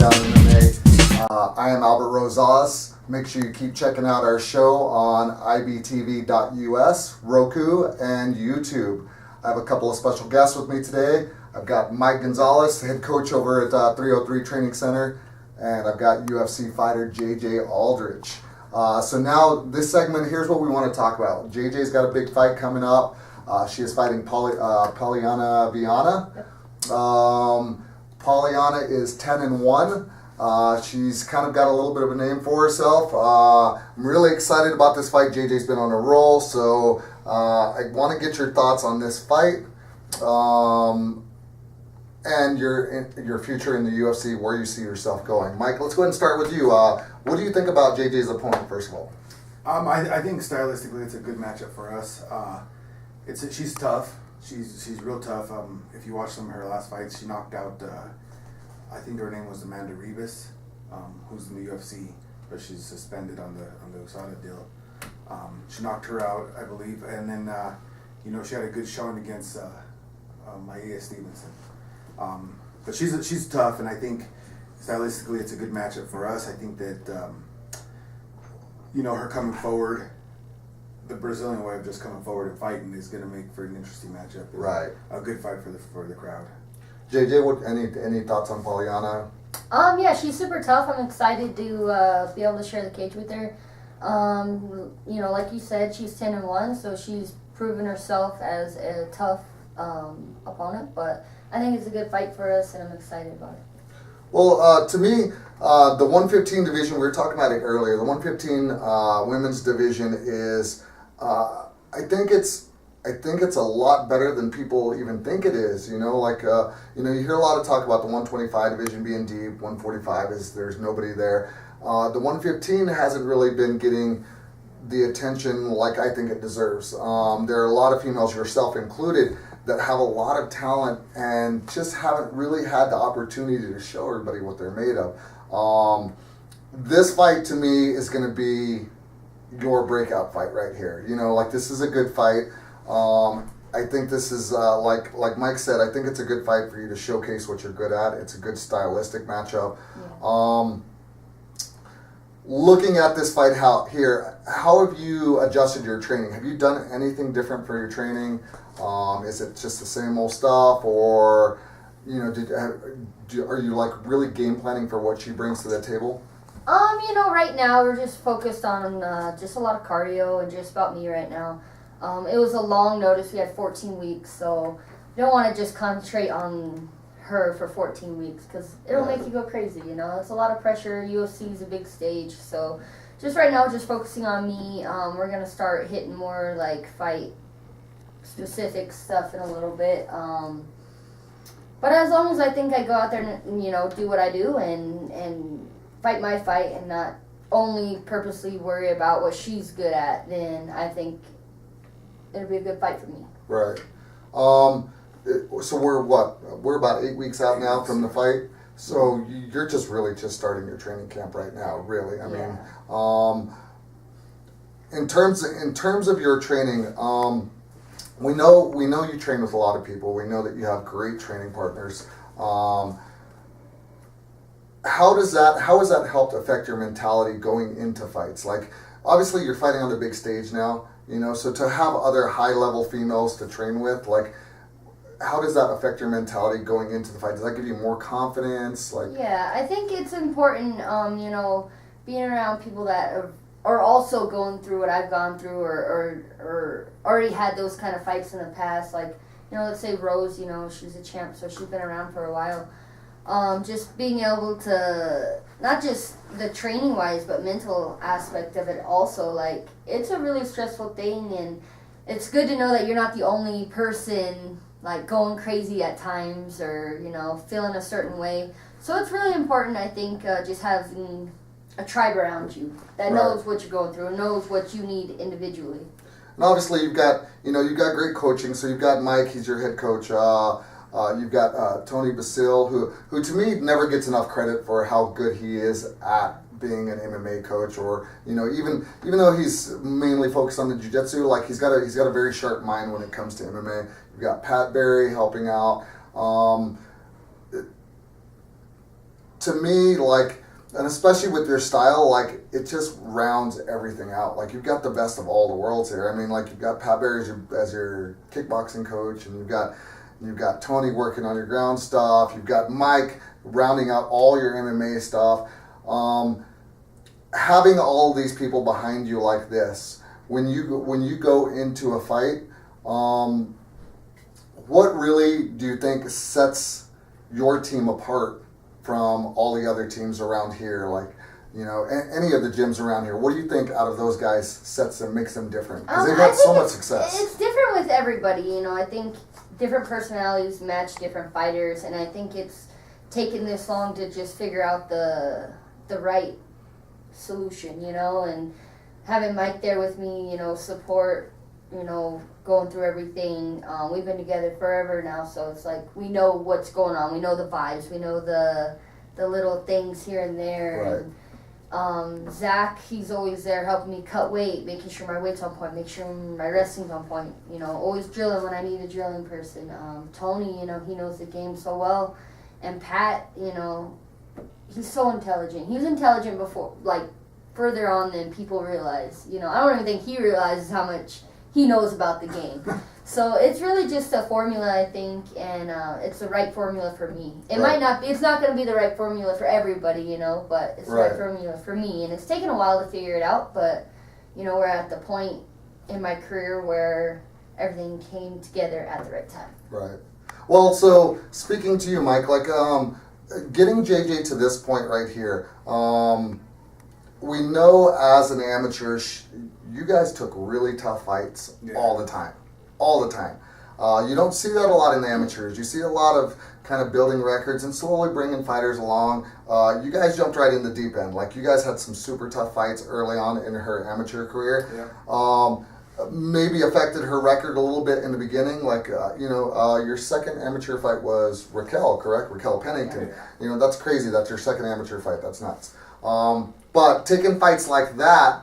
TAKEdown MMA. I am Albert Gonzales. Make sure you keep checking out our show on ibtv.us, Roku, and YouTube. I have a couple of special guests with me today. I've got Mike Gonzales, head coach over at 303 Training Center, and I've got UFC fighter JJ Aldrich. So now this segment, here's what we want to talk about. JJ's got a big fight coming up. She is fighting Polyana Viana. Polyana is 10-1. She's kind of got a little bit of a name for herself. I'm really excited about this fight. JJ's been on a roll, so I want to get your thoughts on this fight and your future in the UFC, where you see yourself going. Mike, let's go ahead and start with you. What do you think about JJ's opponent, first of all? I think stylistically it's a good matchup for us. She's tough. She's real tough. If you watch some of her last fights, she knocked out, I think her name was Amanda Ribas, who's in the UFC, but she's suspended on the USADA deal. She knocked her out, I believe, and then she had a good showing against Maia Stevenson. But she's tough, and I think stylistically it's a good matchup for us. I think that her coming forward, the Brazilian way of just coming forward and fighting is going to make for an interesting matchup. Right. A good fight for the crowd. JJ, any thoughts on Polyana? Yeah, she's super tough. I'm excited to be able to share the cage with her. Like you said, she's 10-1, so she's proven herself as a tough opponent. But I think it's a good fight for us, and I'm excited about it. Well, to me, the 115 division, we were talking about it earlier. The 115 women's division is, I think it's a lot better than people even think it is. You hear a lot of talk about the 125 division being deep. 145 there's nobody there. The 115 hasn't really been getting the attention like I think it deserves. There are a lot of females, yourself included, that have a lot of talent and just haven't really had the opportunity to show everybody what they're made of. This fight to me is going to be your breakout fight right here. This is a good fight. I think this is, like Mike said, I think it's a good fight for you to showcase what you're good at. It's a good stylistic matchup. Yeah. Looking at this fight how have you adjusted your training? Have you done anything different for your training? Is it just the same old stuff, or are you really game planning for what she brings to the table? Right now we're just focused on just a lot of cardio and just about me right now. It was a long notice. We had 14 weeks, so we don't want to just concentrate on her for 14 weeks because it'll make you go crazy. It's a lot of pressure. UFC is a big stage, so just right now, just focusing on me. We're gonna start hitting more fight specific stuff in a little bit. But as long as I think I go out there and do what I do and fight my fight and not only purposely worry about what she's good at, then I think it'll be a good fight for me. Right. So we're about 8 weeks out now from the fight. So you're just really just starting your training camp right now, really. I mean, in terms of your training, we know you train with a lot of people. We know that you have great training partners. How has that helped affect your mentality going into fights? Obviously you're fighting on the big stage now, so to have other high-level females to train with, how does that affect your mentality going into the fight? Does that give you more confidence? Yeah, I think it's important, being around people that are also going through what I've gone through or already had those kind of fights in the past. Let's say Rose, she's a champ, so she's been around for a while. Just being able to, not just the training wise, but mental aspect of it also, it's a really stressful thing, and it's good to know that you're not the only person going crazy at times or feeling a certain way. So it's really important, I think, just having a tribe around you that knows what you're going through and knows what you need individually. And obviously you've got great coaching. So you've got Mike, he's your head coach. You've got Tony Basil, who to me never gets enough credit for how good he is at being an MMA coach, or even though he's mainly focused on the jiu-jitsu, he's got a very sharp mind when it comes to MMA. You've got Pat Barry helping out. to me, like, and especially with your style, like, it just rounds everything out. Like, you've got the best of all the worlds here. I mean, like, you've got Pat Barry as your kickboxing coach, and you've got Tony working on your ground stuff. You've got Mike rounding out all your MMA stuff. Having all of these people behind you like this, when you go into a fight, what really do you think sets your team apart from all the other teams around here? Like, you know, any of the gyms around here, what do you think out of those guys sets them, makes them different? Because they've had so much success. It's different with everybody, you know. I think different personalities match different fighters, and I think it's taken this long to just figure out the right solution, you know, and having Mike there with me, you know, support, you know, going through everything. We've been together forever now, so it's like we know what's going on. We know the vibes. We know the little things here and there. Right. And Zach, he's always there helping me cut weight, making sure my weight's on point, make sure my wrestling's on point. You know, always drilling when I need a drilling person. Tony, you know, he knows the game so well. And Pat, you know, he's so intelligent. He was intelligent before, like, further on than people realize. You know, I don't even think he realizes how much he knows about the game. So it's really just a formula, I think, and it's the right formula for me. It might not be, it's not going to be the right formula for everybody, you know, but it's the right formula for me. And it's taken a while to figure it out, but, you know, we're at the point in my career where everything came together at the right time. Right. Well, so speaking to you, Mike, like, getting JJ to this point right here, we know as an amateur, you guys took really tough fights all the time. All the time. You don't see that a lot in the amateurs. You see a lot of kind of building records and slowly bringing fighters along. You guys jumped right in the deep end. Like, you guys had some super tough fights early on in her amateur career. Yeah. Maybe affected her record a little bit in the beginning. Like, your second amateur fight was Raquel, correct? Raquel Pennington. Yeah. You know, that's crazy. That's your second amateur fight. That's nuts. But taking fights like that,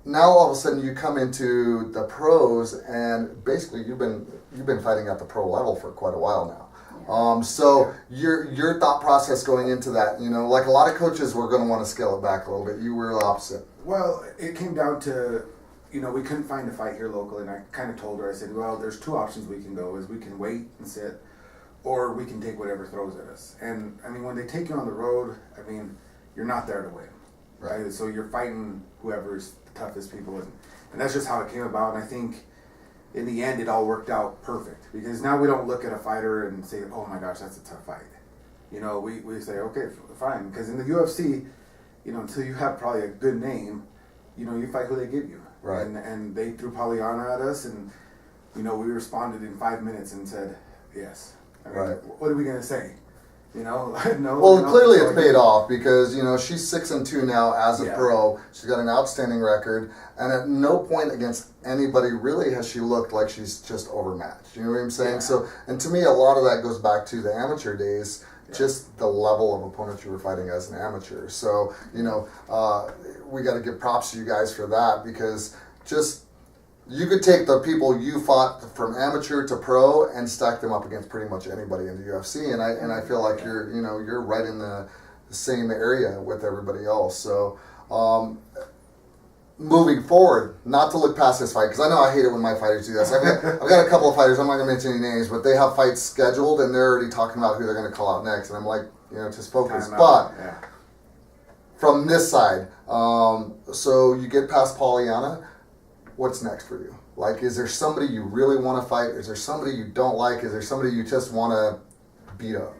now all of a sudden you come into the pros, and basically you've been fighting at the pro level for quite a while now. So your thought process going into that, you know, like a lot of coaches were going to want to scale it back a little bit. You were the opposite. Well, it came down to, you know, we couldn't find a fight here locally, and I kind of told her, I said, well, there's two options we can go, is we can wait and sit, or we can take whatever throws at us. And, I mean, when they take you on the road, I mean, you're not there to win. Right? So you're fighting whoever's the toughest people, and that's just how it came about. And I think in the end it all worked out perfect, because now we don't look at a fighter and say, oh my gosh, that's a tough fight. You know, we say, okay, fine, because in the UFC, you know, until you have probably a good name, you know, you fight who they give you. Right. And they threw Pollyanna at us, and, you know, we responded in 5 minutes and said yes. I mean, what are we going to say? You know, no. Well, clearly it's paid off, because, you know, she's 6-2 now as a pro. She's got an outstanding record, and at no point against anybody really has she looked like she's just overmatched. You know what I'm saying? Yeah. So, and to me, a lot of that goes back to the amateur days, just the level of opponents you were fighting as an amateur. So, you know, we got to give props to you guys for that, because just, you could take the people you fought from amateur to pro and stack them up against pretty much anybody in the UFC, and I feel like you're right in the same area with everybody else. So moving forward, not to look past this fight, because I know I hate it when my fighters do this. I've got a couple of fighters, I'm not going to mention any names, but they have fights scheduled and they're already talking about who they're going to call out next, and I'm like, you know, just focus. But from this side, so you get past Pollyanna. What's next for you? Like, is there somebody you really want to fight? Is there somebody you don't like? Is there somebody you just want to beat up?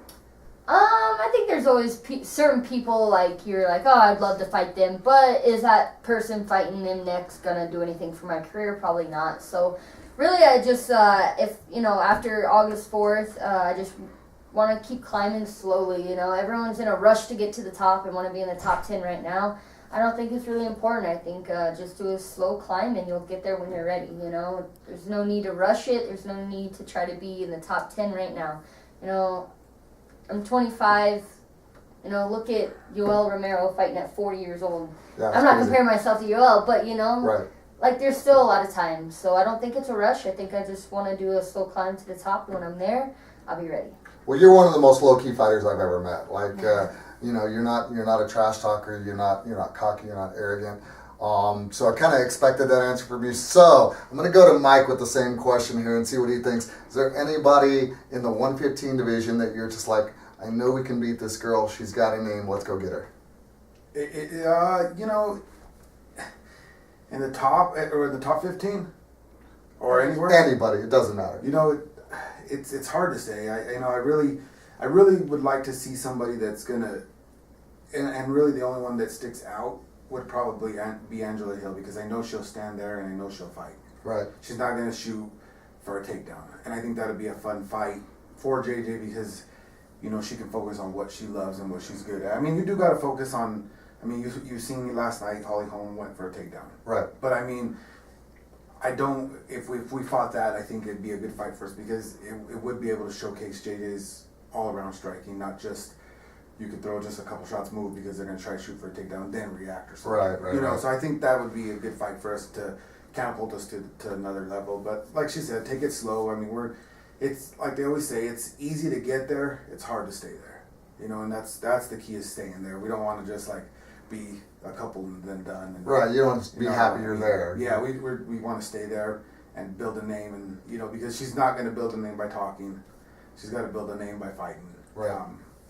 I think there's always certain people, like, you're like, oh, I'd love to fight them, but is that person fighting them next gonna do anything for my career? Probably not. So really, I just, if, you know, after August 4th, I just want to keep climbing slowly. You know, everyone's in a rush to get to the top and want to be in the top 10 right now. I don't think it's really important. I think just do a slow climb and you'll get there when you're ready, you know. There's no need to rush it. There's no need to try to be in the top 10 right now. You know, I'm 25. You know, look at Yoel Romero fighting at 40 years old. Yeah, I'm not comparing myself to Yoel, but, you know, like, there's still a lot of time. So I don't think it's a rush. I think I just want to do a slow climb to the top. And when I'm there, I'll be ready. Well, you're one of the most low-key fighters I've ever met. Like, You know, you're not a trash talker. You're not cocky. You're not arrogant. So I kind of expected that answer from you. So I'm going to go to Mike with the same question here and see what he thinks. Is there anybody in the 115 division that you're just like, I know we can beat this girl. She's got a name. Let's go get her. You know, in the top 15 or anywhere. Anybody. It doesn't matter. You know, it's hard to say. I really would like to see somebody that's gonna, and really the only one that sticks out would probably be Angela Hill, because I know she'll stand there and I know she'll fight. Right. She's not gonna shoot for a takedown, and I think that'd be a fun fight for JJ, because you know she can focus on what she loves and what she's good at. I mean, you do gotta focus on. I mean, you seen me last night. Holly Holm went for a takedown. Right. But I mean, I don't. If we fought that, I think it'd be a good fight for us, because it would be able to showcase JJ's all-around striking, not just you could throw just a couple shots, move because they're gonna try to shoot for a takedown, then react or something. Right. You know, so I think that would be a good fight for us to catapult us to another level. But like she said, take it slow. I mean, it's like they always say, it's easy to get there, it's hard to stay there. You know, and that's the key, is staying there. We don't want to just like be a couple and then done. And, Right. You don't want to be happy you're there. Yeah, we want to stay there and build a name, and you know, because she's not going to build a name by talking, she's got to build a name by fighting. Right.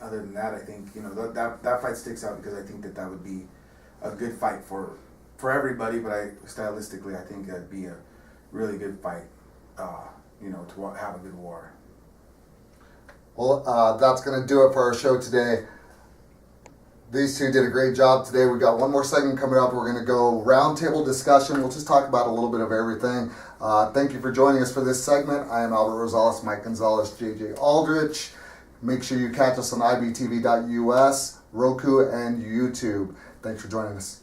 Other than that, I think, you know, that fight sticks out, because I think that would be a good fight for everybody. But stylistically, I think that'd be a really good fight. You know, to have a good war. Well, that's going to do it for our show today. These two did a great job today. We got one more segment coming up. We're going to go roundtable discussion. We'll just talk about a little bit of everything. Thank you for joining us for this segment. I am Albert Rosales, Mike Gonzales, JJ Aldrich. Make sure you catch us on ibtv.us, Roku, and YouTube. Thanks for joining us.